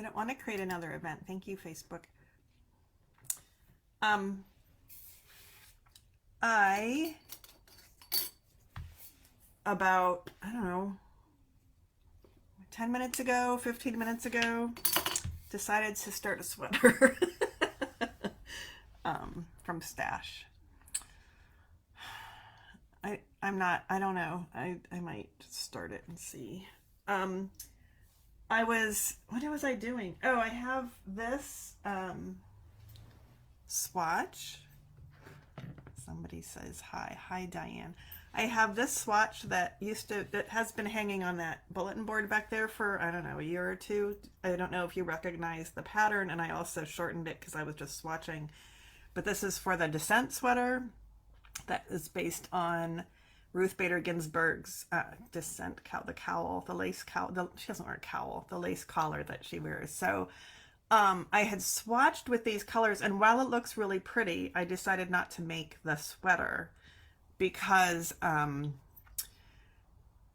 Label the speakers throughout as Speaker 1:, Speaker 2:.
Speaker 1: I don't want to create another event. Thank you, Facebook. I about, I don't know, 10 minutes ago, 15 minutes ago, decided to start a sweater from Stash. I don't know. I might start it and see. What was I doing? Oh, I have this swatch. Somebody says hi. Hi, Diane. I have this swatch that has been hanging on that bulletin board back there for, I don't know, a year or two. I don't know if you recognize the pattern, and I also shortened it because I was just swatching. But this is for the Descent sweater that is based on Ruth Bader Ginsburg's Descent the cowl, the lace cowl. She doesn't wear a cowl, the lace collar that she wears. So I had swatched with these colors, and while it looks really pretty, I decided not to make the sweater because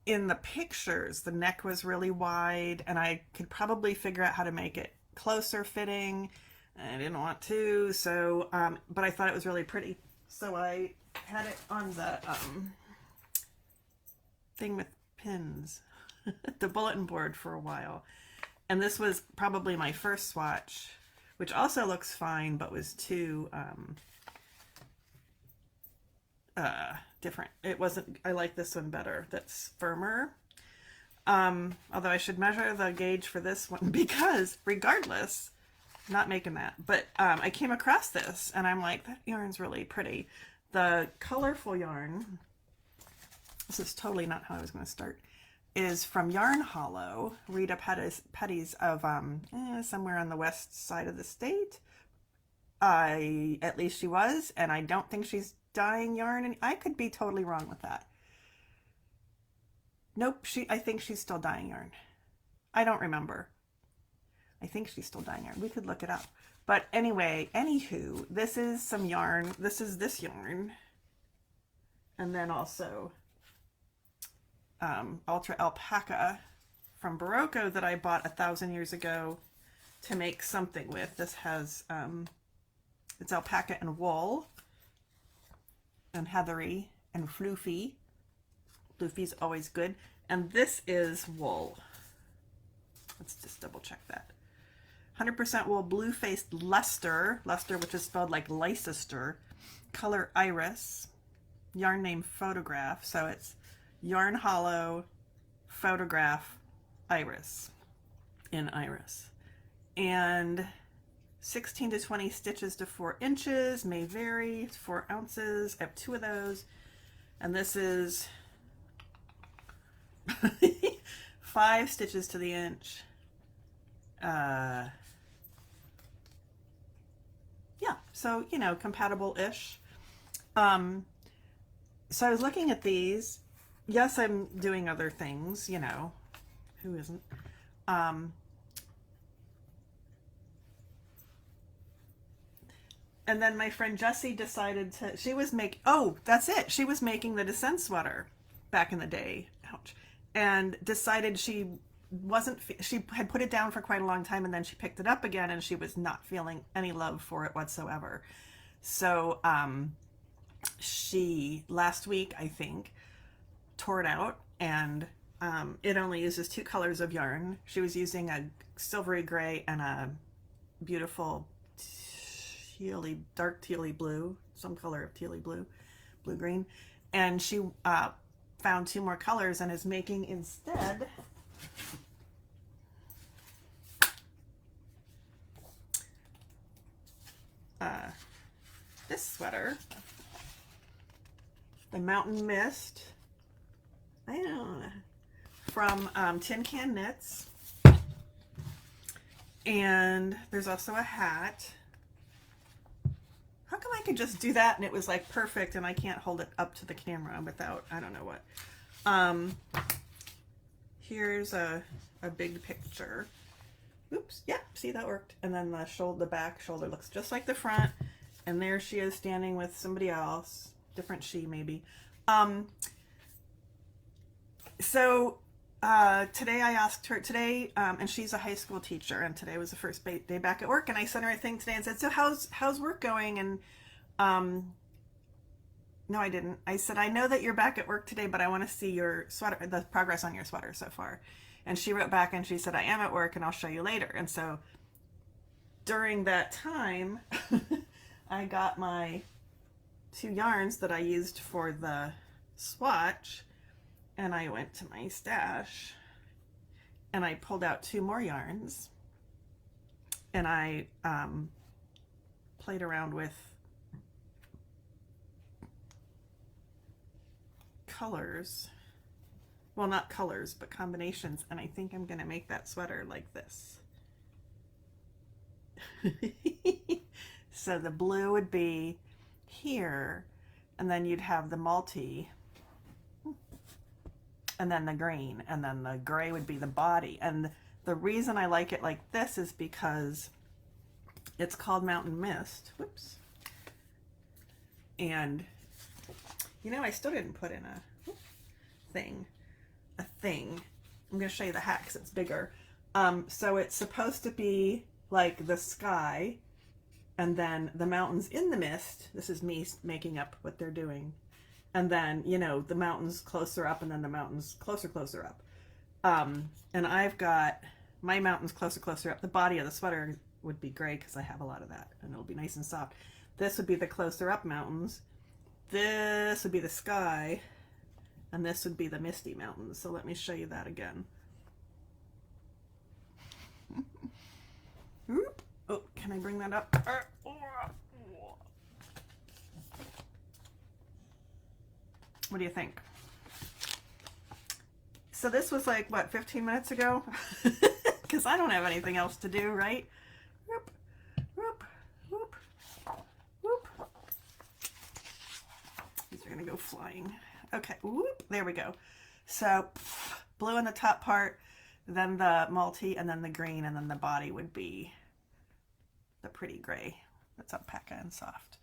Speaker 1: in the pictures, the neck was really wide, and I could probably figure out how to make it closer fitting. I didn't want to, so, but I thought it was really pretty. So I had it on the thing with pins, the bulletin board for a while. And this was probably my first swatch, which also looks fine, but was too different. It wasn't, I like this one better. That's firmer. Although I should measure the gauge for this one because regardless, not making that, but I came across this and I'm like, that yarn's really pretty. The colorful yarn, this is totally not how I was going to start, is from Yarn Hollow. Rita Petty's of somewhere on the west side of the state. At least she was, and I don't think she's dyeing yarn, and I could be totally wrong with that. Nope, I think she's still dyeing yarn. I don't remember. I think she's still dyeing yarn. We could look it up. But anyway, anywho, this is some yarn. This is this yarn. And then also Ultra Alpaca from Barocco that I bought 1,000 years ago to make something with. This has, it's alpaca and wool and heathery and floofy. Floofy's always good. And this is wool. Let's just double check that. 100% wool, blue-faced Leicester, which is spelled like Leicester, color Iris, yarn name Photograph, so it's Yarn Hollow, Photograph, Iris, in Iris. And 16 to 20 stitches to 4 inches, may vary, 4 ounces. I have 2 of those. And this is 5 stitches to the inch. Yeah, so, you know, compatible-ish. So I was looking at these. Yes, I'm doing other things, you know, who isn't? And then my friend Jessie decided to, she was that's it. She was making the Descent sweater back in the day. Ouch. And decided she had put it down for quite a long time, and then she picked it up again, and she was not feeling any love for it whatsoever. So she, last week, I think, tore it out, and it only uses 2 colors of yarn. She was using a silvery gray and a beautiful dark tealy blue, some color of tealy blue, blue-green, and she found 2 more colors and is making instead this sweater, the Mountain Mist, I don't know, from Tin Can Knits. And there's also a hat. How come I could just do that and it was like perfect and I can't hold it up to the camera without, I don't know what. Here's a big picture. Oops, yeah, see, that worked. And then the back shoulder looks just like the front. And there she is standing with somebody else. Different she, maybe. So Today I asked her today, and she's a high school teacher, and today was the first day back at work, and I sent her a thing today and said, "So how's work going?" And no, I didn't. I said, "I know that you're back at work today, but I want to see your sweater, the progress on your sweater so far." And she wrote back and she said, "I am at work, and I'll show you later." And so during that time, I got my 2 yarns that I used for the swatch, and I went to my stash and I pulled out 2 more yarns, and I played around with colors. Well, not colors, but combinations, and I think I'm gonna make that sweater like this. So the blue would be here, and then you'd have the multi, and then the green, and then the gray would be the body. And the reason I like it like this is because it's called Mountain Mist. Whoops. And you know, I still didn't put in a thing. I'm going to show you the hat because it's bigger. So it's supposed to be like the sky, and then the mountains in the mist. This is me making up what they're doing. And then, you know, the mountains closer up, and then the mountains closer up. And I've got my mountains closer up. The body of the sweater would be gray because I have a lot of that, and it'll be nice and soft. This would be the closer up mountains. This would be the sky, and this would be the misty mountains. So let me show you that again. Oh, can I bring that up? What do you think? So this was like, what, 15 minutes ago? Because I don't have anything else to do, right? Whoop, whoop, whoop, whoop. These are going to go flying. Okay, whoop, there we go. So blue in the top part, then the multi, and then the green, and then the body would be the pretty gray. That's alpaca and soft.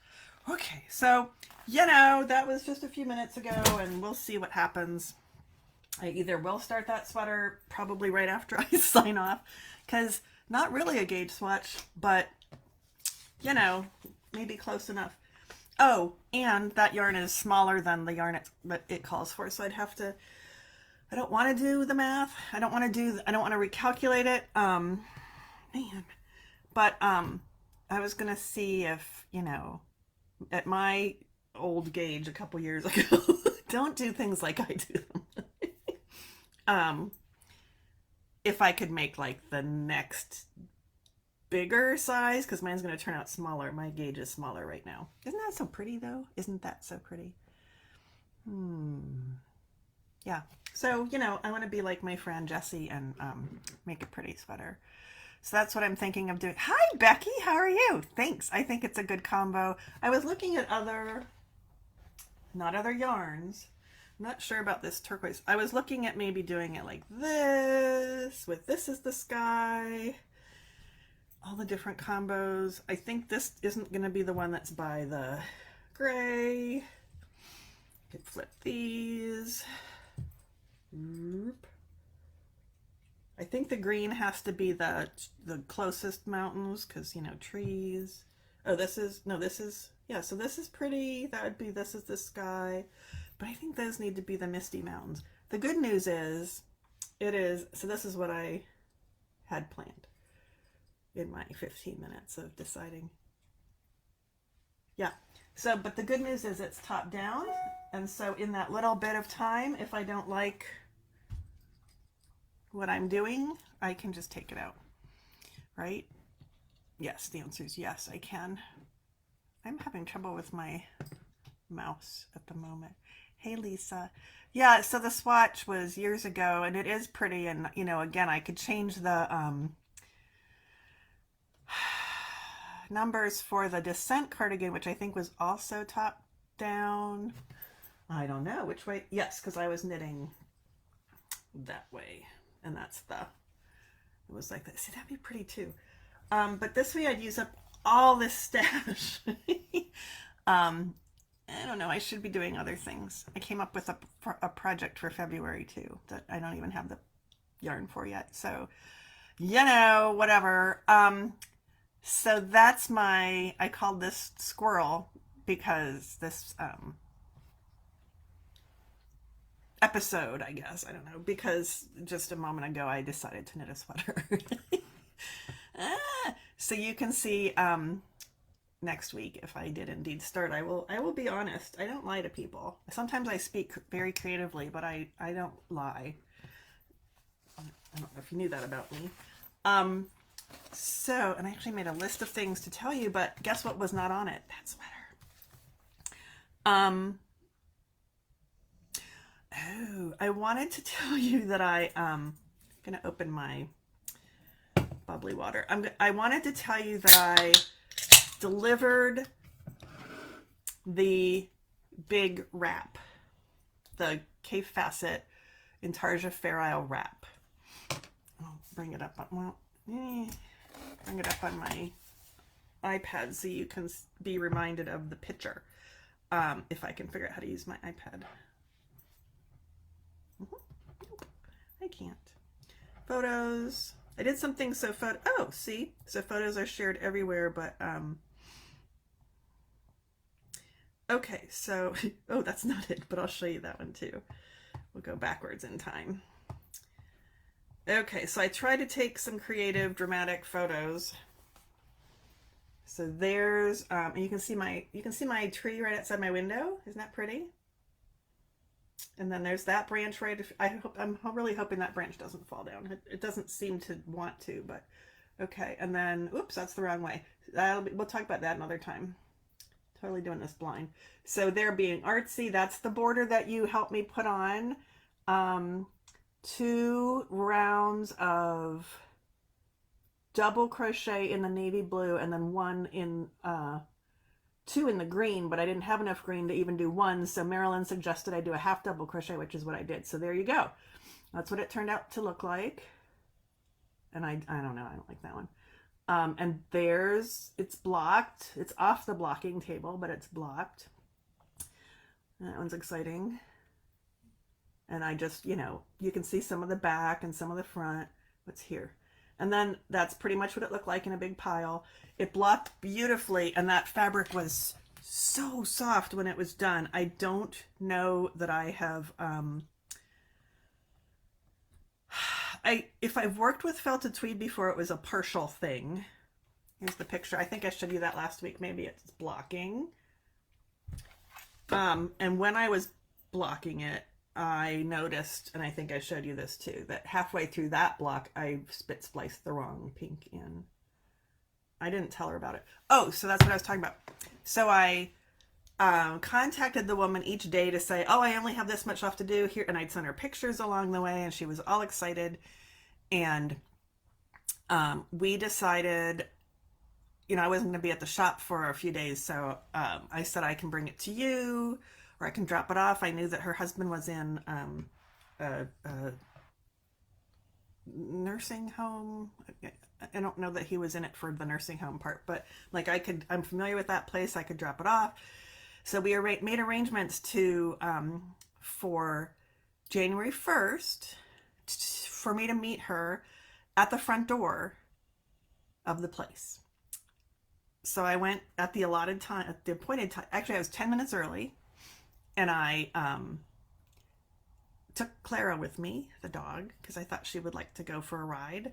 Speaker 1: Okay, so, you know, that was just a few minutes ago, and we'll see what happens. I either will start that sweater probably right after I sign off, because not really a gauge swatch, but, you know, maybe close enough. Oh, and that yarn is smaller than the yarn that it calls for, so I'd have to, I don't want to do the math. I don't want to recalculate it. Man. But I was going to see if, you know, at my old gauge a couple years ago, don't do things like I do them. If I could make like the next bigger size, because mine's going to turn out smaller. My gauge is smaller right now. Isn't that so pretty though? Isn't that so pretty? Yeah. So, you know, I want to be like my friend Jessie and make a pretty sweater. So that's what I'm thinking of doing. Hi, Becky. How are you? Thanks. I think it's a good combo. I was looking at not other yarns. I'm not sure about this turquoise. I was looking at maybe doing it like this, with this is the sky, all the different combos. I think this isn't going to be the one that's by the gray. Could flip these. I think the green has to be the closest mountains, because, you know, trees. Oh, this is, yeah, so this is pretty. That would be, this is the sky. But I think those need to be the misty mountains. The good news is, so this is what I had planned in my 15 minutes of deciding. Yeah, so, but the good news is it's top down. And so in that little bit of time, if I don't like what I'm doing, I can just take it out, right? Yes, the answer is yes, I can. I'm having trouble with my mouse at the moment. Hey, Lisa. Yeah, so the swatch was years ago, and it is pretty, and, you know, again, I could change the numbers for the Descent cardigan, which I think was also top down. I don't know which way. Yes, because I was knitting that way. And that's it was like that. See, that'd be pretty too. But this way I'd use up all this stash. I don't know. I should be doing other things. I came up with a project for February too that I don't even have the yarn for yet. So, whatever. So that's I called this Squirrel because this episode, I guess, I don't know, because just a moment ago I decided to knit a sweater. So you can see next week if I did indeed start. I will be honest. I don't lie to people. Sometimes I speak very creatively, but I don't lie. I don't know if you knew that about me. So, and I actually made a list of things to tell you, but guess what was not on it? That sweater. Oh, I wanted to tell you that I'm gonna open my bubbly water. I wanted to tell you that I delivered the big wrap, the Cape Facet Intarsia Fair Isle wrap. I'll bring it up on, bring it up on my iPad so you can be reminded of the picture. If I can figure out how to use my iPad. I can't. Photos. I did something so oh, see? So photos are shared everywhere, but okay, so oh, that's not it, but I'll show you that one too. We'll go backwards in time. Okay, so I tried to take some creative, dramatic photos. So there's you can see my tree right outside my window. Isn't that pretty? And then there's that branch right. I'm really hoping that branch doesn't fall down. It doesn't seem to want to, but okay. And then, oops, that's the wrong way. We'll talk about that another time. Totally doing this blind. So they're being artsy. That's the border that you helped me put on. 2 rounds of double crochet in the navy blue, and then 1 in 2 in the green, but I didn't have enough green to even do 1, so Marilyn suggested I do a half double crochet, which is what I did. So there you go. That's what it turned out to look like. And I don't know, I don't like that one. And it's blocked. It's off the blocking table, but it's blocked. And that one's exciting. And I just, you can see some of the back and some of the front. What's here? And then that's pretty much what it looked like in a big pile. It blocked beautifully, and that fabric was so soft when it was done. I don't know that I have, if I've worked with felted tweed before, it was a partial thing. Here's the picture. I think I showed you that last week. Maybe it's blocking. And when I was blocking it, I noticed, and I think I showed you this too, that halfway through that block, I spit spliced the wrong pink in. I didn't tell her about it. Oh, so that's what I was talking about. So I contacted the woman each day to say, oh, I only have this much left to do here. And I'd send her pictures along the way, and she was all excited. And we decided, I wasn't going to be at the shop for a few days. So I said, I can bring it to you, or I can drop it off. I knew that her husband was in a nursing home. I don't know that he was in it for the nursing home part, but like I'm familiar with that place. I could drop it off. So we made arrangements for January 1st for me to meet her at the front door of the place. So I went at the allotted time, at the appointed time. Actually, I was 10 minutes early. And I took Clara with me, the dog, because I thought she would like to go for a ride,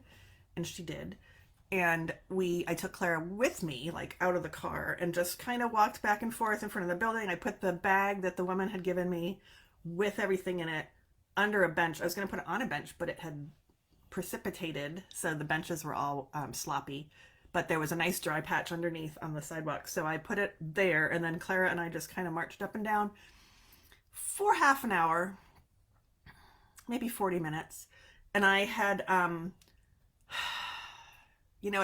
Speaker 1: and she did. And I took Clara with me, like out of the car, and just kind of walked back and forth in front of the building. I put the bag that the woman had given me with everything in it under a bench. I was going to put it on a bench, but it had precipitated, so the benches were all sloppy. But there was a nice dry patch underneath on the sidewalk, so I put it there, and then Clara and I just kind of marched up and down for half an hour, maybe 40 minutes. And I had, at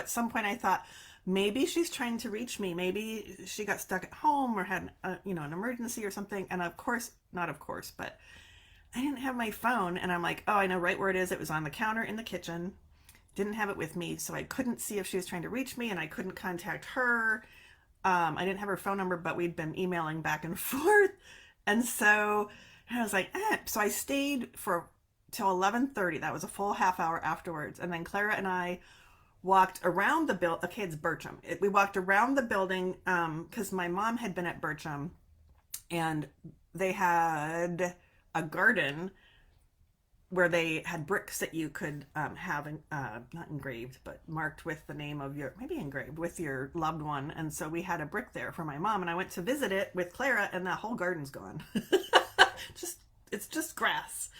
Speaker 1: some point I thought, maybe she's trying to reach me. Maybe she got stuck at home or had, an emergency or something. And of course, not of course, but I didn't have my phone. And I'm like, oh, I know right where it is. It was on the counter in the kitchen. Didn't have it with me. So I couldn't see if she was trying to reach me, and I couldn't contact her. I didn't have her phone number, but we'd been emailing back and forth. And so I was like, So I stayed for till 11:30. That was a full half hour afterwards. And then Clara and I walked around the building. Okay, it's Bircham. We walked around the building because my mom had been at Bircham, and they had a garden where they had bricks that you could have not engraved, but marked with the name of your, maybe engraved with your loved one. And so we had a brick there for my mom, and I went to visit it with Clara, and the whole garden's gone. It's just grass.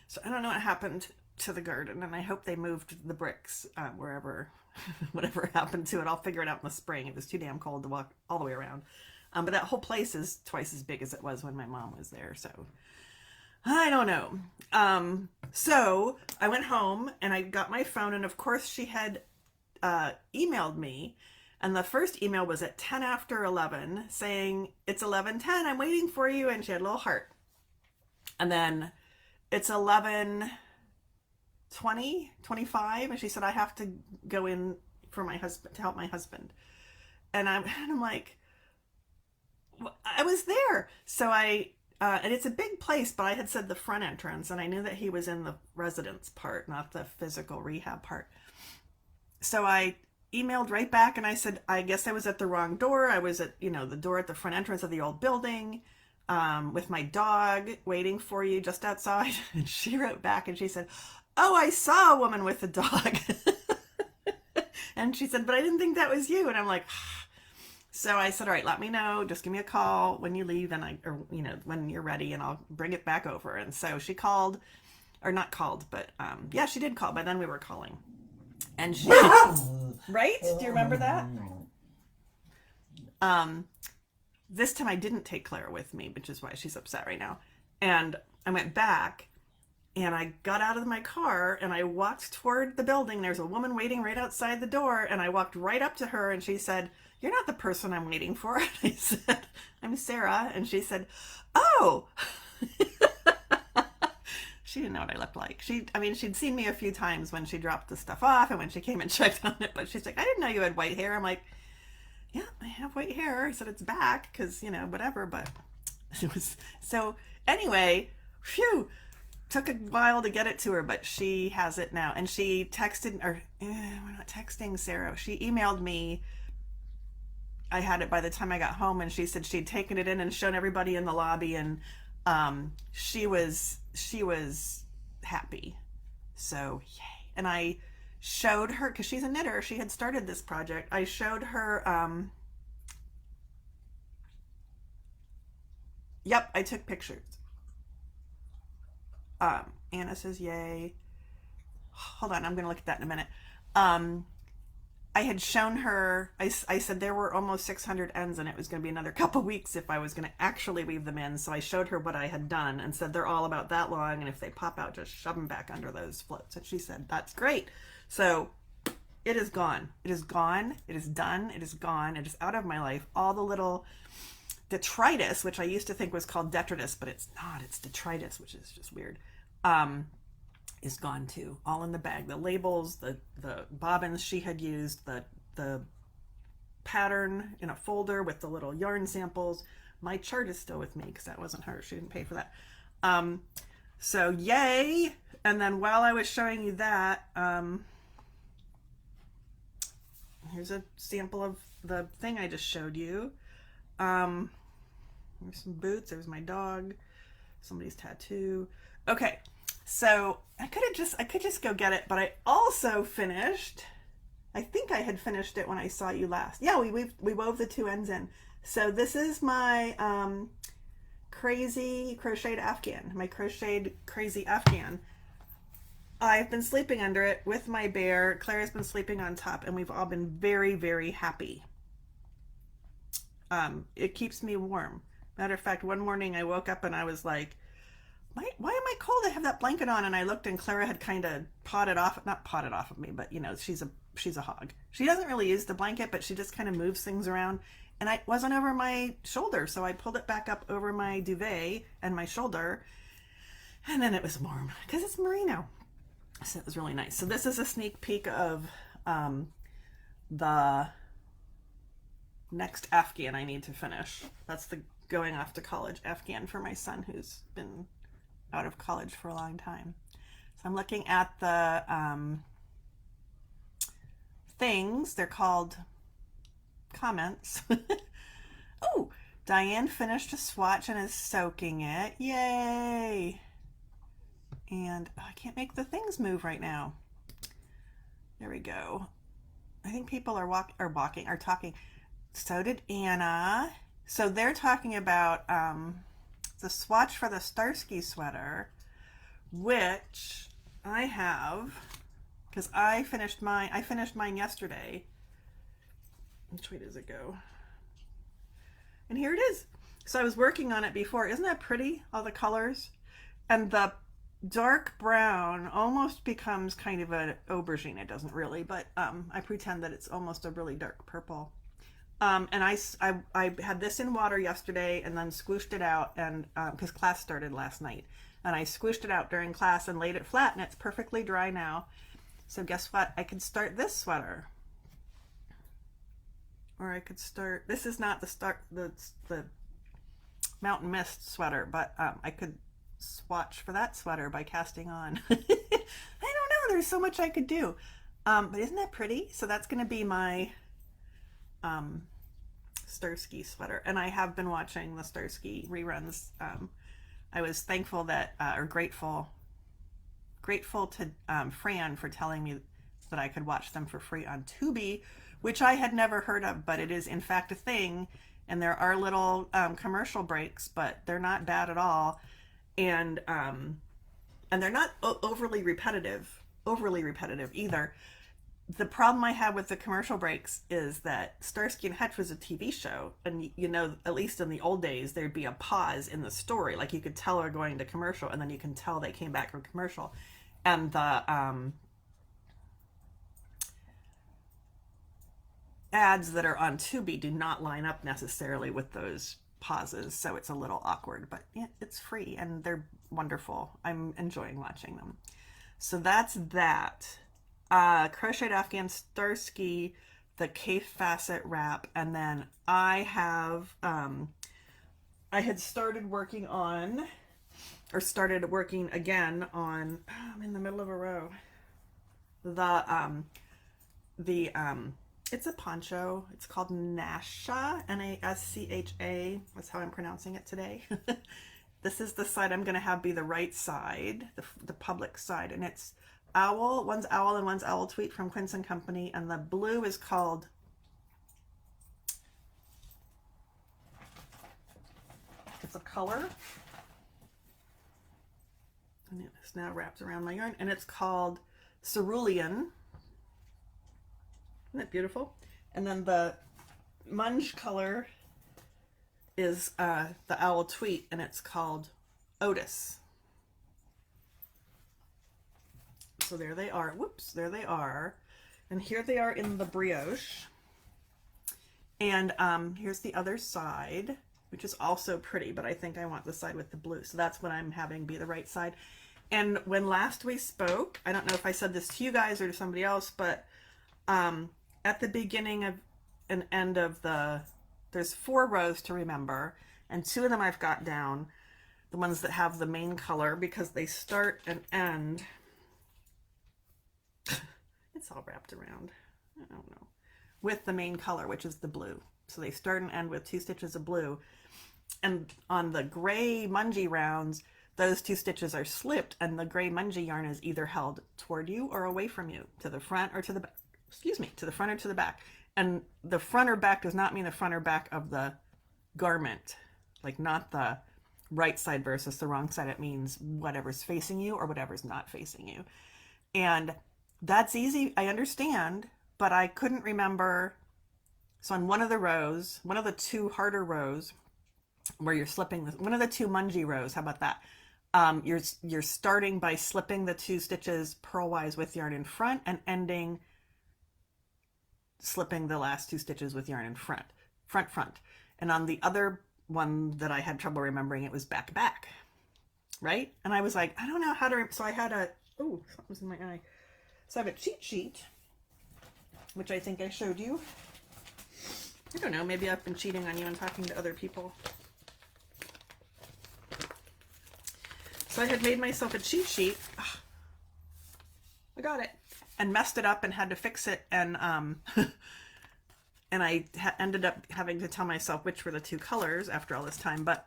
Speaker 1: So I don't know what happened to the garden, and I hope they moved the bricks wherever, whatever happened to it. I'll figure it out in the spring. It was too damn cold to walk all the way around. But that whole place is twice as big as it was when my mom was there. So I don't know. So I went home and I got my phone, and of course she had emailed me, and the first email was at 10 after 11 saying, it's 11:10, I'm waiting for you, and she had a little heart. And then it's 11:20, 25, and she said, I have to go in for my husband, to help my husband. And I'm like, I was there. So and it's a big place, but I had said the front entrance, and I knew that he was in the residence part, not the physical rehab part. So I emailed right back, and I said, I guess I was at the wrong door. I was at, the door at the front entrance of the old building with my dog waiting for you just outside. And she wrote back and she said, oh, I saw a woman with a dog. And she said, but I didn't think that was you. And I'm like, so I said, all right, let me know. Just give me a call when you leave, and when you're ready, and I'll bring it back over. And so she called, or not called, but yeah, she did call. By then we were calling, and she, right? Do you remember that? This time I didn't take Clara with me, which is why she's upset right now. And I went back, and I got out of my car, and I walked toward the building. There's a woman waiting right outside the door, and I walked right up to her, and she said, you're not the person I'm waiting for. And I said, I'm Sarah. And she said, oh. She didn't know what I looked like. She'd seen me a few times when she dropped the stuff off and when she came and checked on it, but she's like, I didn't know you had white hair. I'm like, yeah, I have white hair. I said, it's back because, whatever, but it was, so anyway, phew, took a while to get it to her, but she has it now. And she texted, we're not texting Sarah. She emailed me. I had it by the time I got home, and she said she'd taken it in and shown everybody in the lobby, and she was happy. So yay. And I showed her, because she's a knitter, she had started this project. I showed her, yep, I took pictures. Anna says yay. Hold on, I'm gonna look at that in a minute. I had shown her, I said there were almost 600 ends, and it was going to be another couple weeks if I was going to actually weave them in. So I showed her what I had done and said they're all about that long, and if they pop out, just shove them back under those floats. And she said, that's great. So it is gone. It is gone. It is done. It is gone. It is out of my life. All the little detritus, which I used to think was called detritus, but it's not. It's detritus, which is just weird. Is gone too, all in the bag. The labels, the bobbins she had used, the pattern in a folder with the little yarn samples. My chart is still with me because that wasn't hers. She didn't pay for that. So yay. And then while I was showing you that, here's a sample of the thing I just showed you. There's some boots. There's my dog. Somebody's tattoo. Okay. So I could just go get it, but I also finished, I think I had finished it when I saw you last. Yeah, we wove the two ends in. So this is my crazy crocheted Afghan, my crocheted crazy Afghan. I've been sleeping under it with my bear. Clara's been sleeping on top, and we've all been very, very happy. It keeps me warm. Matter of fact, one morning I woke up and I was like, why am I cold? I have that blanket on. And I looked, and Clara had kind of not potted off of me, but she's a hog. She doesn't really use the blanket, but she just kind of moves things around. And it wasn't over my shoulder, so I pulled it back up over my duvet and my shoulder, and then it was warm because it's merino. So it was really nice. So this is a sneak peek of the next Afghan I need to finish. That's the going off to college Afghan for my son, who's been out of college for a long time. I'm looking at the things. They're called comments. Oh, Diane finished a swatch and is soaking it. Yay! And I can't make the things move right now. There we go. I think people are talking. So did Anna. So they're talking about the swatch for the Starsky sweater, which I have because I finished mine yesterday. Which way does it go? And here it is. So I was working on it before. Isn't that pretty? All the colors. And the dark brown almost becomes kind of an aubergine. It doesn't really, but I pretend that it's almost a really dark purple. And I had this in water yesterday and then squished it out, and because class started last night. And I squished it out during class and laid it flat, and it's perfectly dry now. So guess what? I could start this sweater. Or I could start, this is not the Mountain Mist sweater, but I could swatch for that sweater by casting on. I don't know, there's so much I could do. But isn't that pretty? So that's going to be my Starsky sweater. And I have been watching the Starsky reruns. I was thankful that, or grateful to Fran for telling me that I could watch them for free on Tubi, which I had never heard of, but it is in fact a thing. And there are little commercial breaks, but they're not bad at all. And they're not overly repetitive either. The problem I have with the commercial breaks is that Starsky and Hutch was a TV show, and you know, at least in the old days, there'd be a pause in the story, like you could tell they're going to commercial, and then you can tell they came back from commercial, and the ads that are on Tubi do not line up necessarily with those pauses, so it's a little awkward, but yeah, it's free and they're wonderful. I'm enjoying watching them. So that's that. Crocheted Afghan Starsky, the Cape Facet wrap, and then I have I had started working again on, I'm in the middle of a row, it's a poncho. It's called Nascha, Nascha. That's how I'm pronouncing it today. This is the side I'm going to have be the right side, the public side, and it's owl. One's owl and one's owl tweet from Quince and Company, and the blue is called, it's a color, and it's now wrapped around my yarn, and it's called Cerulean. Isn't that beautiful? And then the munge color is the owl tweet, and it's called Otis. So there they are. Whoops, there they are. And here they are in the brioche. And here's the other side, which is also pretty, but I think I want the side with the blue. So that's what I'm having be the right side. And when last we spoke, I don't know if I said this to you guys or to somebody else, but at the beginning of and end of there's 4 rows to remember, and 2 of them I've got down, the ones that have the main color, because they start and end. It's all wrapped around, I don't know, with the main color, which is the blue. So they start and end with 2 stitches of blue. And on the gray mungy rounds, those 2 stitches are slipped, and the gray mungy yarn is either held toward you or away from you, to the front or to the back. Excuse me, to the front or to the back. And the front or back does not mean the front or back of the garment, like not the right side versus the wrong side. It means whatever's facing you or whatever's not facing you. And that's easy, I understand, but I couldn't remember. So on one of the rows, one of the 2 harder rows where you're slipping, one of the 2 mungy rows, how about that? You're starting by slipping the 2 stitches purlwise with yarn in front and ending slipping the last 2 stitches with yarn in front. And on the other one that I had trouble remembering, it was back, right? And I was like, I don't know how to, so I had something's in my eye. So I have a cheat sheet, which I think I showed you. I don't know, maybe I've been cheating on you and talking to other people. So I had made myself a cheat sheet. got it, and messed it up and had to fix it, and and I ended up having to tell myself which were the two colors after all this time. But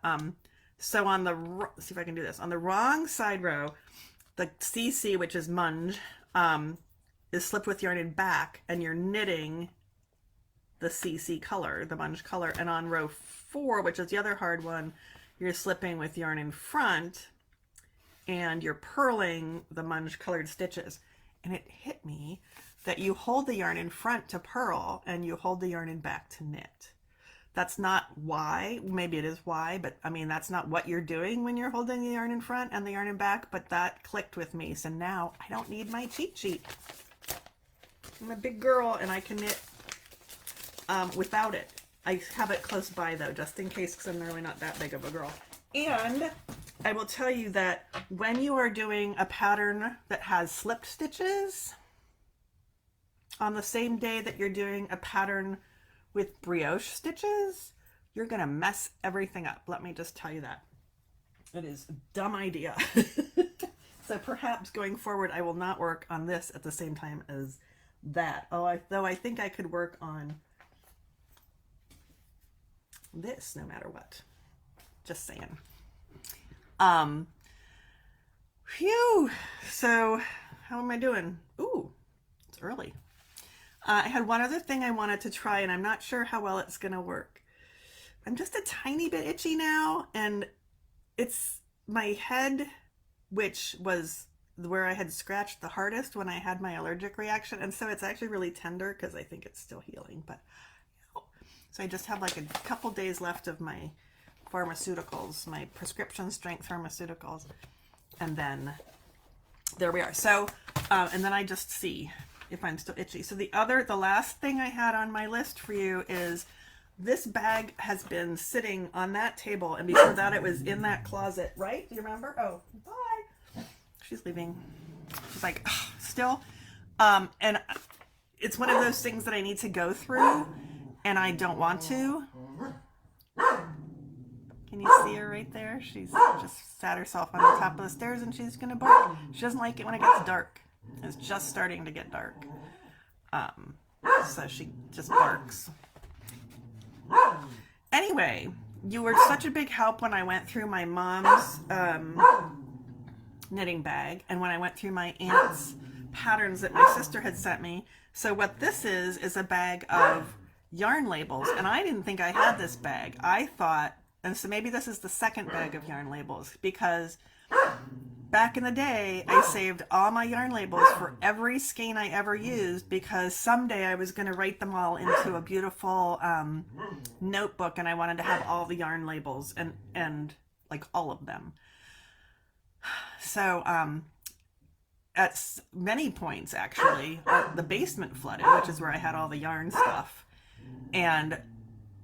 Speaker 1: so on the, let's see if I can do this, on the wrong side row, the CC, which is munge, is slipped with yarn in back, and you're knitting the CC color, the munge color. And on row 4, which is the other hard one, you're slipping with yarn in front, and you're purling the munge colored stitches. And it hit me that you hold the yarn in front to purl and you hold the yarn in back to knit. That's not why, maybe it is why, but I mean, that's not what you're doing when you're holding the yarn in front and the yarn in back, but that clicked with me. So now I don't need my cheat sheet. I'm a big girl and I can knit without it. I have it close by though, just in case, because I'm really not that big of a girl. And I will tell you that when you are doing a pattern that has slipped stitches, on the same day that you're doing a pattern with brioche stitches, you're going to mess everything up. Let me just tell you that. It is a dumb idea. So perhaps going forward, I will not work on this at the same time as that. Though I think I could work on this no matter what. Just saying. Phew. So how am I doing? Ooh, it's early. I had one other thing I wanted to try, and I'm not sure how well it's going to work. I'm just a tiny bit itchy now, and it's my head, which was where I had scratched the hardest when I had my allergic reaction, and so it's actually really tender because I think it's still healing. But so I just have like a couple days left of my pharmaceuticals, my prescription strength pharmaceuticals, and then there we are. So and then I just see if I'm still itchy. So the last thing I had on my list for you is this bag has been sitting on that table, and before that it was in that closet, right? Do you remember? Oh, bye. She's leaving. She's like, ugh, still. And it's one of those things that I need to go through, and I don't want to. Can you see her right there? She's just sat herself on the top of the stairs, and she's gonna bark. She doesn't like it when it gets dark. It's just starting to get dark. So she just barks. Anyway, you were such a big help when I went through my mom's knitting bag, and when I went through my aunt's patterns that my sister had sent me. So what this is a bag of yarn labels, and I didn't think I had this bag. I thought, and so maybe this is the second bag of yarn labels, because back in the day, I saved all my yarn labels for every skein I ever used, because someday I was going to write them all into a beautiful notebook, and I wanted to have all the yarn labels and like all of them. So at many points, actually, the basement flooded, which is where I had all the yarn stuff. And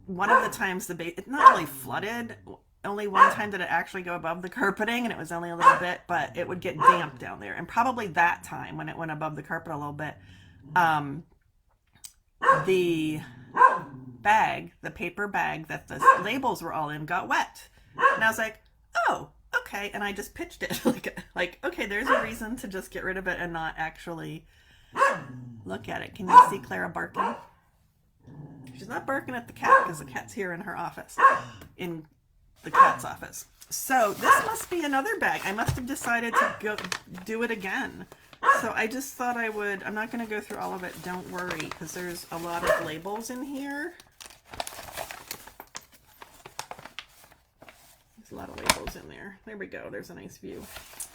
Speaker 1: one of the times it's not really flooded. Only one time did it actually go above the carpeting, and it was only a little bit, but it would get damp down there. And probably that time when it went above the carpet a little bit, the bag, the paper bag that the labels were all in, got wet. And I was like, oh, okay. And I just pitched it. like, okay, there's a reason to just get rid of it and not actually look at it. Can you see Clara barking? She's not barking at the cat because the cat's here in her office, in the cat's office. So this must be another bag. I must have decided to go do it again. So I just thought I would. I'm not going to go through all of it. Don't worry, because there's a lot of labels in here. There's a lot of labels in there. There we go. There's a nice view.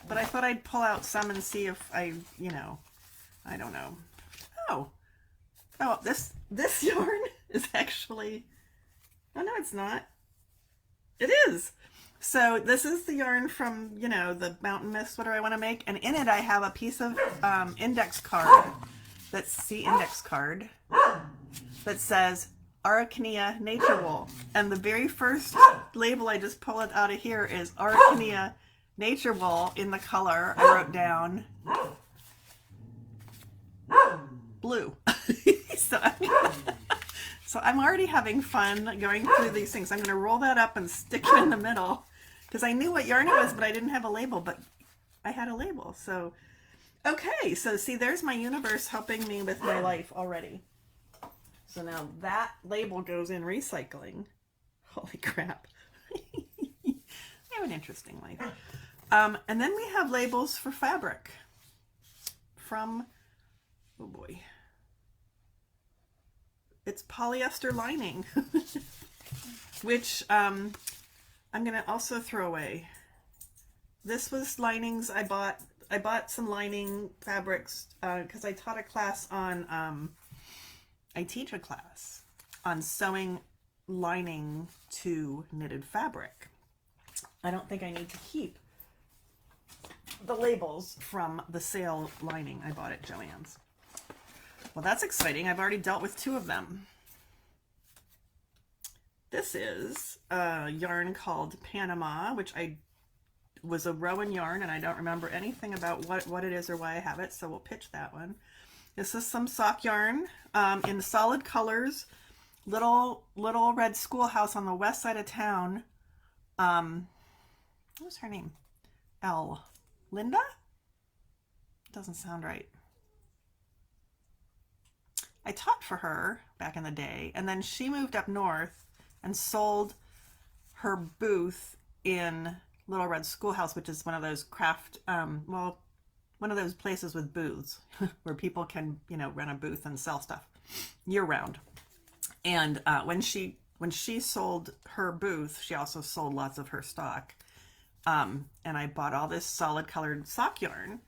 Speaker 1: But I thought I'd pull out some and see if I don't know. Oh, this yarn is actually, oh no, it's not. It is. So this is the yarn from, the Mountain Mist, what do I want to make? And in it I have a piece of index card, that's the index card, that says Araucania Nature Wool. And the very first label I just pulled out of here is Araucania Nature Wool in the color I wrote down blue. So I'm already having fun going through these things. I'm going to roll that up and stick it in the middle, because I knew what yarn it was, but I didn't have a label, but I had a label. So, Okay, so see, there's my universe helping me with my life already. So now that label goes in recycling. Holy crap. I have an interesting life. And then we have labels for fabric from, oh boy, it's polyester lining, which I'm going to also throw away. This was linings I bought. I bought some lining fabrics because I taught a class on, I teach a class on sewing lining to knitted fabric. I don't think I need to keep the labels from the sale lining I bought at Joann's. Well, that's exciting. I've already dealt with 2 of them. This is a yarn called Panama, which was a Rowan yarn, and I don't remember anything about what it is or why I have it, so we'll pitch that one. This is some sock yarn in solid colors. Little red schoolhouse on the west side of town. What was her name? Linda? Doesn't sound right. I taught for her back in the day, and then she moved up north and sold her booth in Little Red Schoolhouse, which is one of those craft, one of those places with booths where people can, rent a booth and sell stuff year round. And when she sold her booth, she also sold lots of her stock. And I bought all this solid colored sock yarn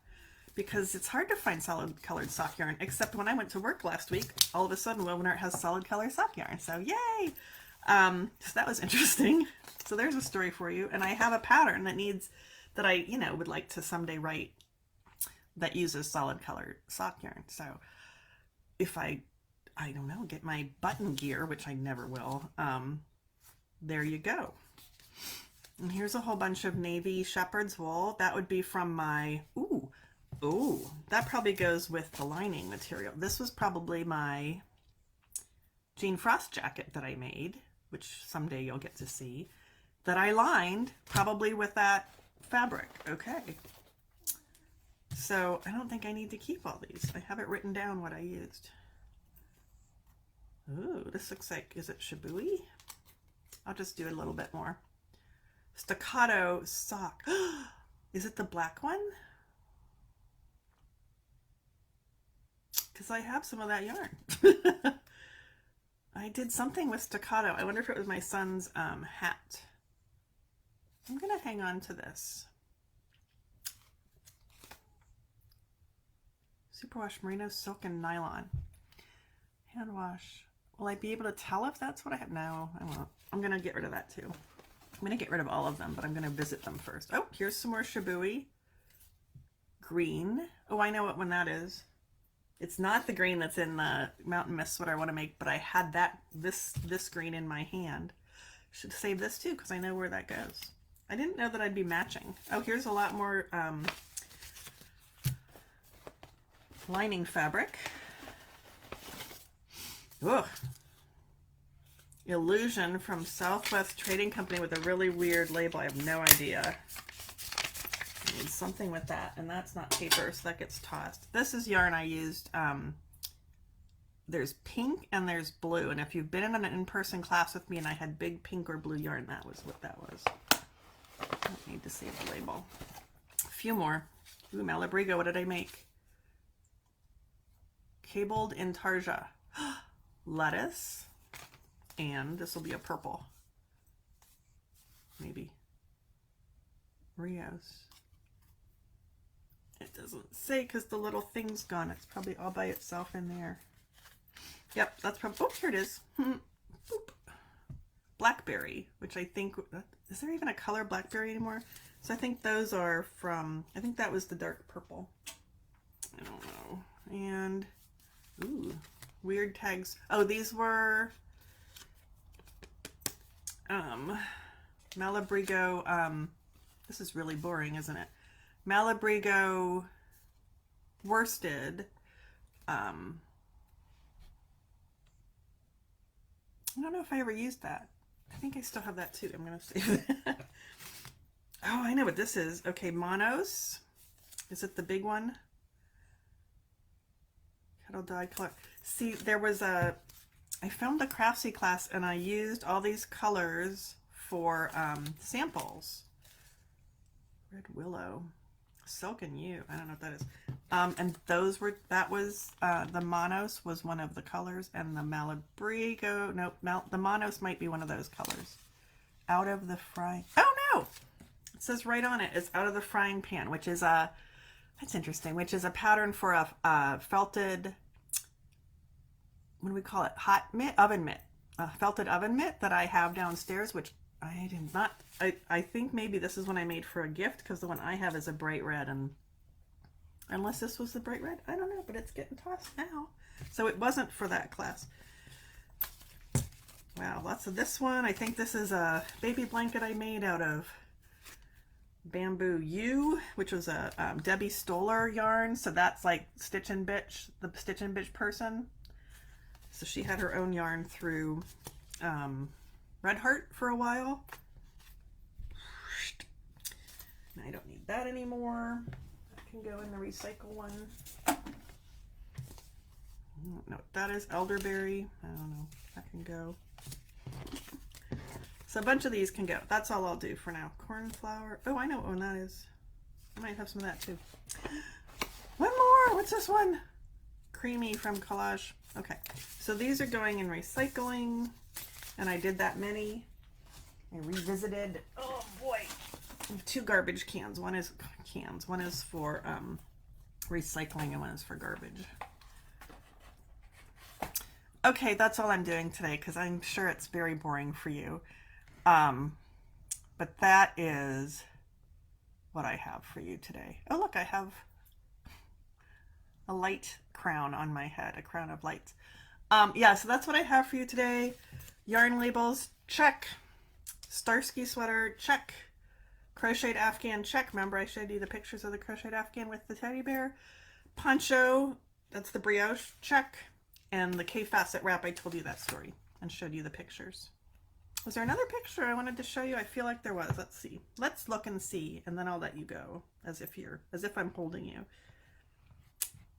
Speaker 1: because it's hard to find solid colored sock yarn, except when I went to work last week, all of a sudden Woven Art has solid colored sock yarn. So yay! So that was interesting. So there's a story for you. And I have a pattern that I would like to someday write that uses solid colored sock yarn. So if I don't know, get my button gear, which I never will, there you go. And here's a whole bunch of navy shepherd's wool. That would be from my, that probably goes with the lining material. This was probably my Jean Frost jacket that I made, which someday you'll get to see, that I lined probably with that fabric. Okay. So I don't think I need to keep all these. I have it written down what I used. Ooh, this looks like, is it Shibui? I'll just do a little bit more. Staccato sock. Is it the black one? Because I have some of that yarn. I did something with staccato. I wonder if it was my son's hat. I'm going to hang on to this. Superwash merino silk and nylon. Hand wash. Will I be able to tell if that's what I have? No, I won't. I'm going to get rid of that too. I'm going to get rid of all of them, but I'm going to visit them first. Oh, here's some more Shibui. Green. Oh, I know what one that is. It's not the green that's in the Mountain Mist sweater I want to make, but I had this green in my hand. Should save this too, because I know where that goes. I didn't know that I'd be matching. Oh, here's a lot more lining fabric. Ugh. Illusion from Southwest Trading Company with a really weird label. I have no idea. I need something with that, and that's not paper, so that gets tossed. This is yarn I used. There's pink and there's blue, and if you've been in an in-person class with me and I had big pink or blue yarn, that was what that was. I don't need to save the label. A few more. Ooh, Malabrigo, what did I make? Cabled intarsia. Lettuce. And this will be a purple. Maybe. Rios. It doesn't say because the little thing's gone. It's probably all by itself in there. Yep, that's probably, oh, here it is. Boop. Blackberry, which I think, is there even a color blackberry anymore? So I think those are from, I think that was the dark purple. I don't know. And, ooh, weird tags. Oh, these were Malabrigo, this is really boring, isn't it? Malabrigo worsted. I don't know if I ever used that. I think I still have that too. I'm going to save that. Oh, I know what this is. Okay, Monos. Is it the big one? Petal dye color. See, there was I filmed a Craftsy class and I used all these colors for samples. Red Willow, Silken You, I don't know what that is. And that was, the Monos was one of the colors, and the Malabrigo, nope, the Monos might be one of those colors. Out of the frying, oh no! It says right on it, it's Out of the Frying Pan, which is that's interesting, which is a pattern for a felted, what do we call it? Hot mitt, oven mitt. A felted oven mitt that I have downstairs, which I did not, I think maybe this is one I made for a gift, because the one I have is a bright red, and unless this was the bright red, I don't know, but it's getting tossed now. So it wasn't for that class. Wow, lots of this one. I think this is a baby blanket I made out of Bamboo U, which was a Debbie Stoller yarn. So that's like Stitch and Bitch, the Stitch and Bitch person. So she had her own yarn through Red Heart for a while. I don't need that anymore. That can go in the recycle one. I don't know what that is. Elderberry. I don't know. That can go. So a bunch of these can go. That's all I'll do for now. Cornflower. Oh, I know what one that is. I might have some of that too. One more. What's this one? Creamy from Collage. Okay. So these are going in recycling. And I did that many. I revisited. Oh boy. I have 2 garbage cans. One is cans. One is for recycling and one is for garbage. Okay, that's all I'm doing today because I'm sure it's very boring for you. But that is what I have for you today. Oh, look, I have a light crown on my head, a crown of lights. Yeah, so that's what I have for you today. Yarn labels, check. Starsky sweater, check. Crocheted Afghan, check. Remember I showed you the pictures of the crocheted Afghan with the teddy bear. Poncho, that's the brioche, check. And the K-facet wrap, I told you that story and showed you the pictures. Was there another picture I wanted to show you? I feel like there was. Let's see. Let's look and see, and then I'll let you go as if I'm holding you.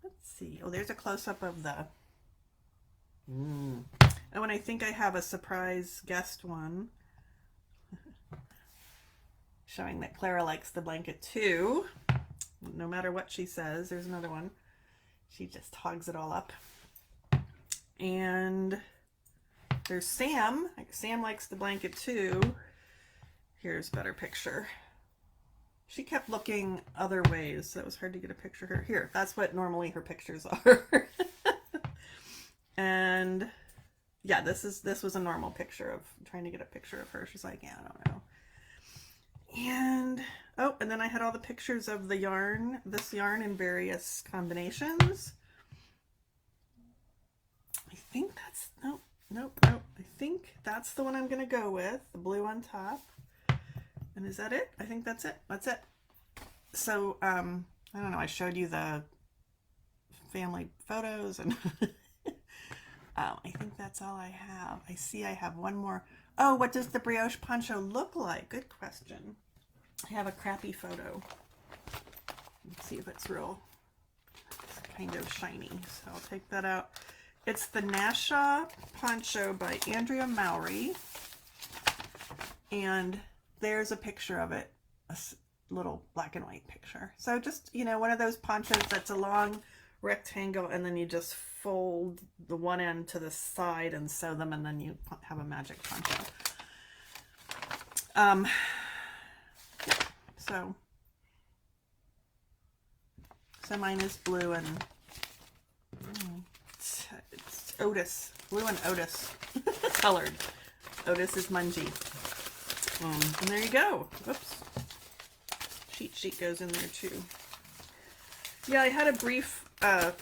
Speaker 1: Let's see. Oh, there's a close-up of the... Oh, and I think I have a surprise guest one. Showing that Clara likes the blanket too. No matter what she says, there's another one. She just hogs it all up. And there's Sam. Sam likes the blanket too. Here's a better picture. She kept looking other ways, so it was hard to get a picture of her. Here, that's what normally her pictures are. And yeah, this was a normal picture of trying to get a picture of her. She's like, yeah, I don't know. And oh, and then I had all the pictures of the yarn, this yarn in various combinations. I think that's, nope. I think that's the one I'm gonna go with, the blue on top. And is that it? I think that's it. That's it. So, I don't know, I showed you the family photos and I think that's all I have. I see I have one more. Oh, what does the brioche poncho look like? Good question. I have a crappy photo. Let's see if it's real. It's kind of shiny, so I'll take that out. It's the Nasha poncho by Andrea Mowry. And there's a picture of it, a little black and white picture. So just, you know, one of those ponchos that's a long rectangle and then you just fold the one end to the side and sew them and then you have a magic poncho. Yeah. So mine is blue and it's Otis, blue and Otis colored. Otis is Mungie. And there you go. Whoops. Cheat sheet goes in there too. Yeah, I had a brief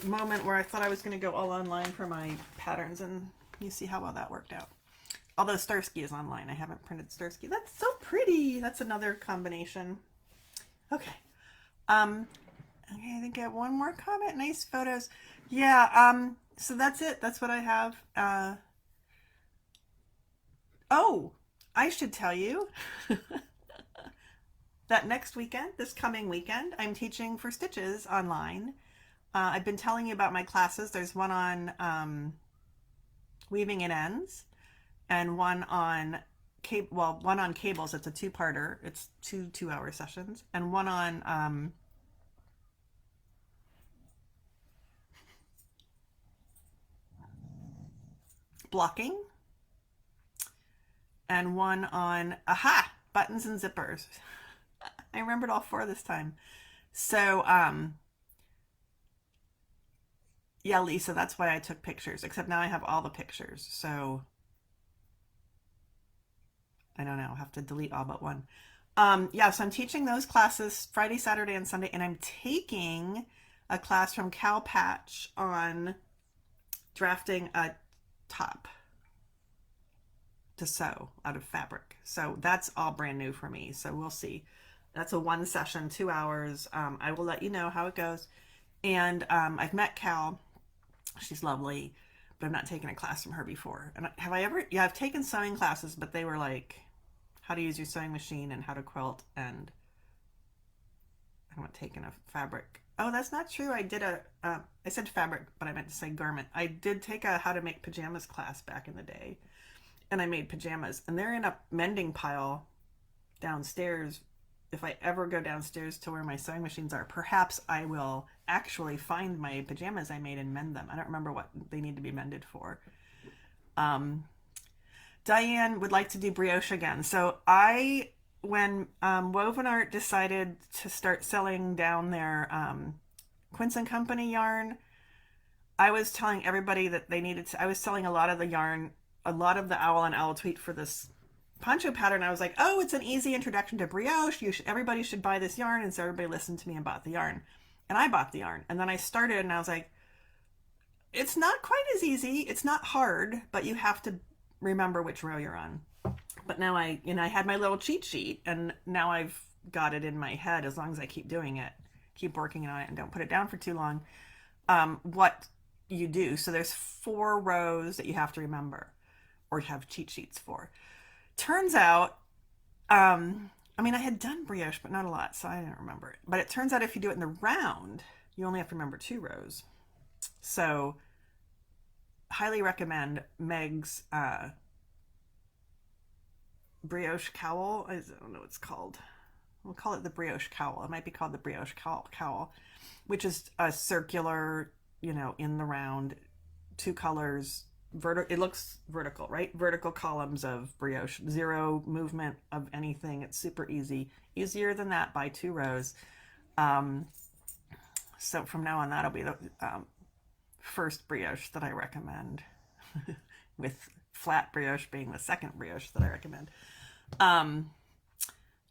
Speaker 1: moment where I thought I was going to go all online for my patterns, and you see how well that worked out. Although Starsky is online. I haven't printed Starsky. That's so pretty. That's another combination. Okay. Okay, I think I have one more comment. Nice photos. Yeah, so that's it. That's what I have. Oh, I should tell you that next weekend, this coming weekend, I'm teaching for Stitches online. I've been telling you about my classes. There's one on weaving in ends and one on one on cables. It's a two-parter. It's two-hour sessions, and one on blocking, and one on buttons and zippers. I remembered all four this time. So yeah, Lisa, that's why I took pictures. Except now I have all the pictures, so I don't know. I'll have to delete all but one. Yeah, so I'm teaching those classes Friday, Saturday, and Sunday, and I'm taking a class from Cal Patch on drafting a top to sew out of fabric. So that's all brand new for me. So we'll see. That's a one session, 2 hours. I will let you know how it goes. And I've met Cal. She's lovely, but I've not taken a class from her before. And have I ever? Yeah, I've taken sewing classes, but they were like how to use your sewing machine and how to quilt, and I haven't taken a fabric. Oh, that's not true. I said fabric, but I meant to say garment. I did take a how to make pajamas class back in the day, and I made pajamas, and they're in a mending pile downstairs. If I ever go downstairs to where my sewing machines are, perhaps I will actually find my pajamas I made and mend them. I don't remember what they need to be mended for. Diane would like to do brioche again. So when Woven Art decided to start selling down their Quince and Company yarn, I was telling everybody that they needed to, I was selling a lot of the yarn, a lot of the owl and owl tweet for this poncho pattern. I was like, oh, it's an easy introduction to brioche. Everybody should buy this yarn. And so everybody listened to me and bought the yarn. And I bought the yarn. And then I started and I was like, it's not quite as easy. It's not hard, but you have to remember which row you're on. But now I had my little cheat sheet, and now I've got it in my head, as long as I keep doing it, keep working on it, and don't put it down for too long, what you do. So there's 4 rows that you have to remember or have cheat sheets for. Turns out, I had done brioche, but not a lot, so I didn't remember it. But it turns out if you do it in the round, you only have to remember 2 rows. So highly recommend Meg's brioche cowl. I don't know what it's called. We'll call it the brioche cowl. It might be called the brioche cowl, which is a circular, in the round, 2 colors. It looks vertical, right? Vertical columns of brioche, 0 movement of anything. It's super easy. Easier than that by 2 rows. So from now on, that'll be the first brioche that I recommend, with flat brioche being the second brioche that I recommend.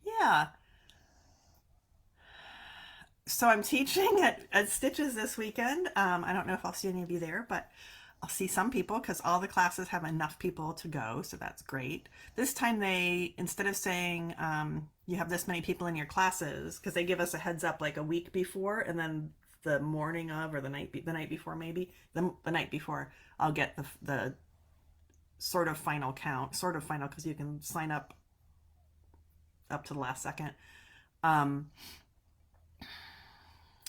Speaker 1: Yeah. So I'm teaching at Stitches this weekend. I don't know if I'll see any of you there, but I'll see some people because all the classes have enough people to go, so that's great. This time instead of saying you have this many people in your classes, because they give us a heads up like a week before, and then the morning of, or the night before, maybe the night before, I'll get the sort of final count, because you can sign up to the last second.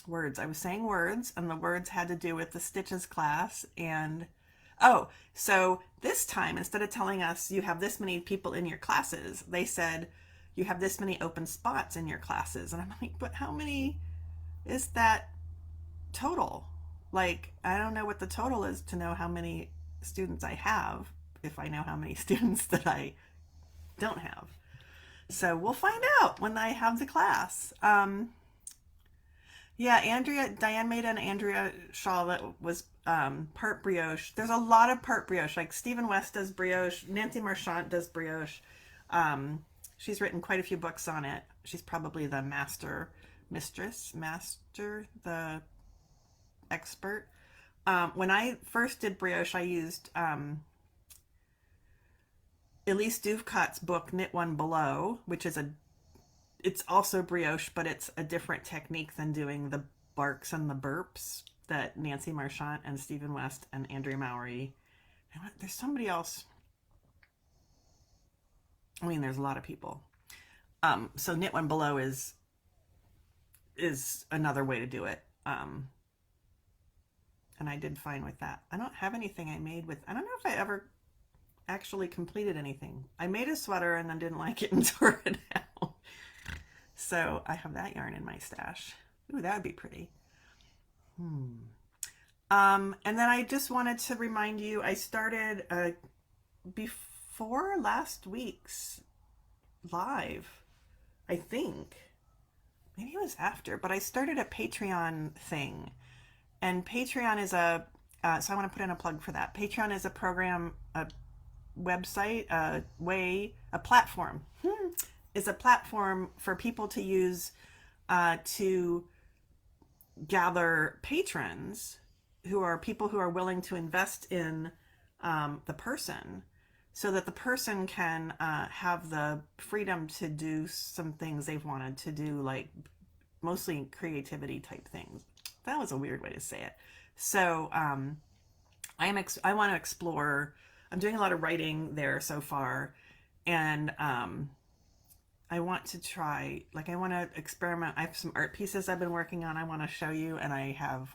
Speaker 1: Words. I was saying words, and the words had to do with the Stitches class. And so this time, instead of telling us you have this many people in your classes, they said you have this many open spots in your classes. And I'm like, but how many is that total? Like, I don't know what the total is to know how many students I have, if I know how many students that I don't have. So we'll find out when I have the class. Yeah, Diane made an Andrea shawl that was part brioche. There's a lot of part brioche. Like Stephen West does brioche. Nancy Marchant does brioche. She's written quite a few books on it. She's probably the the expert. When I first did brioche, I used Elise Duvcott's book, Knit One Below, which is it's also brioche, but it's a different technique than doing the barks and the burps that Nancy Marchant and Stephen West and Andrea Mowry. There's somebody else. There's a lot of people. So Knit One Below is another way to do it. and I did fine with that. I don't have anything I made with, I don't know if I ever actually completed anything. I made a sweater and then didn't like it and tore it out. So I have that yarn in my stash. Ooh, that would be pretty. And then I just wanted to remind you, I started before last week's live, I think. Maybe it was after, but I started a Patreon thing. And Patreon is a, so I want to put in a plug for that. Patreon is a program, a website, a way, a platform. Is a platform for people to use to gather patrons who are people who are willing to invest in the person, so that the person can have the freedom to do some things they've wanted to do, like mostly creativity type things. That was a weird way to say it. So I want to explore. I'm doing a lot of writing there so far, and I want to try, like, I want to experiment. I have some art pieces I've been working on I want to show you, and I have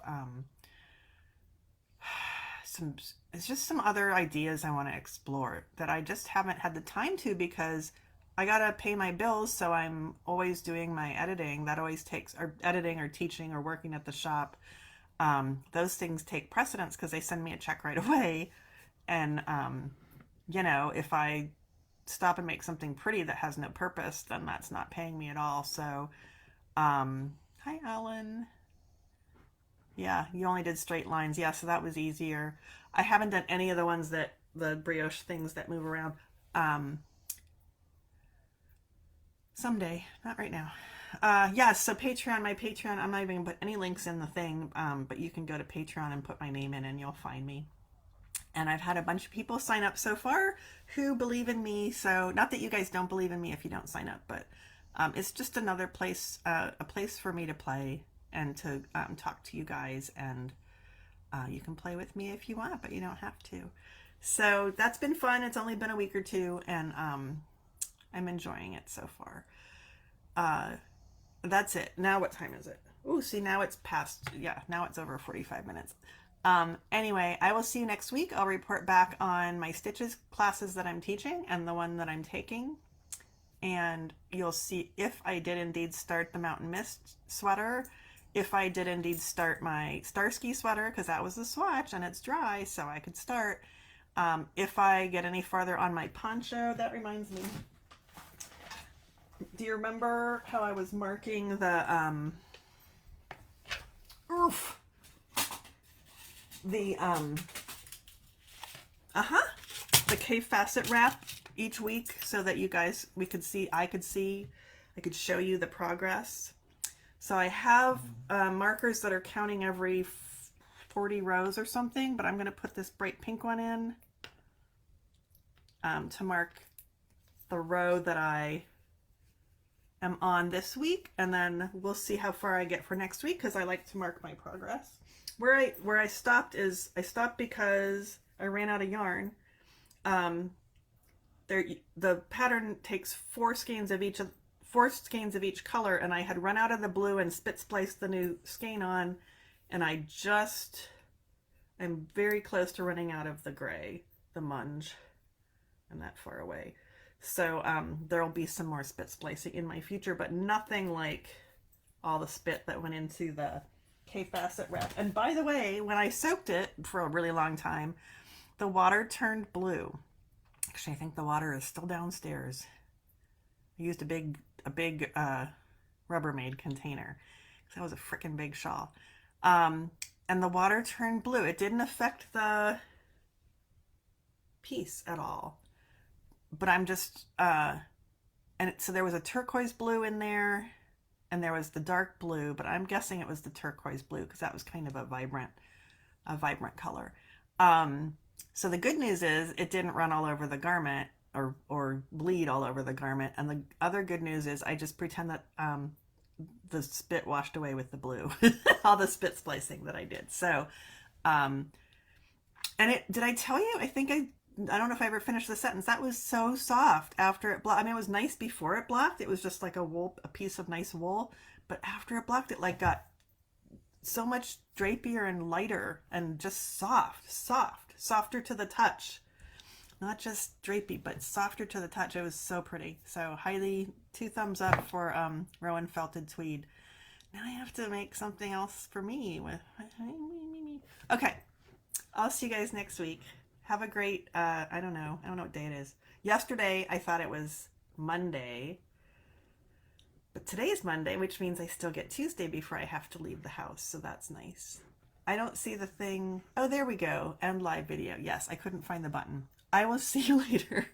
Speaker 1: it's just some other ideas I want to explore that I just haven't had the time to, because I gotta pay my bills, so I'm always doing my editing. That always takes, or editing or teaching or working at the shop. Those things take precedence because they send me a check right away. And, you know, if I stop and make something pretty that has no purpose, then that's not paying me at all. So, hi, Alan. Yeah, you only did straight lines. Yeah, so that was easier. I haven't done any of the ones that, the brioche things that move around. Someday, not right now. Yes, so Patreon, my Patreon, I'm not even gonna put any links in the thing, but you can go to Patreon and put my name in and you'll find me. And I've had a bunch of people sign up so far who believe in me. So not that you guys don't believe in me if you don't sign up, but it's just another place, a place for me to play and to talk to you guys. And you can play with me if you want, but you don't have to. So that's been fun. It's only been a week or two, and I'm enjoying it so far. That's it. Now what time is it? Oh, see, now it's past, yeah, now it's over 45 minutes. Anyway, I will see you next week. I'll report back on my stitches classes that I'm teaching and the one that I'm taking. And you'll see if I did indeed start the Mountain Mist sweater, if I did indeed start my Starsky sweater, because that was the swatch and it's dry, so I could start. If I get any farther on my poncho, that reminds me. Do you remember how I was marking the, the K facet wrap each week, so that you guys, I could show you the progress. So I have markers that are counting every 40 rows or something, but I'm going to put this bright pink one in to mark the row that I am on this week, and then we'll see how far I get for next week, because I like to mark my progress. Where I stopped is, I stopped because I ran out of yarn. The pattern takes four skeins of each color, and I had run out of the blue and spit spliced the new skein on, and I'm very close to running out of the gray, the munge, and that far away. So there'll be some more spit splicing in my future, but nothing like all the spit that went into the K-facet wrap. And by the way, when I soaked it for a really long time, the water turned blue. Actually, I think the water is still downstairs. I used a big Rubbermaid container, because that was a freaking big shawl. And the water turned blue. It didn't affect the piece at all. But I'm just, so there was a turquoise blue in there, and there was the dark blue, but I'm guessing it was the turquoise blue, because that was kind of a vibrant color. So the good news is it didn't run all over the garment or bleed all over the garment. And the other good news is I just pretend that the spit washed away with the blue, all the spit splicing that I did. So, and did I tell you? I don't know if I ever finished the sentence. That was so soft after it blocked. I mean, it was nice before it blocked. It was just like a piece of nice wool. But after it blocked, it like got so much drapier and lighter and just softer to the touch. Not just drapey, but softer to the touch. It was so pretty. So highly 2 thumbs up for Rowan Felted Tweed. Now I have to make something else for me. Okay, I'll see you guys next week. Have a great, I don't know what day it is. Yesterday I thought it was Monday, but today's Monday, which means I still get Tuesday before I have to leave the house, so that's nice. I don't see the thing. Oh, there we go. End live video. Yes, I couldn't find the button. I will see you later.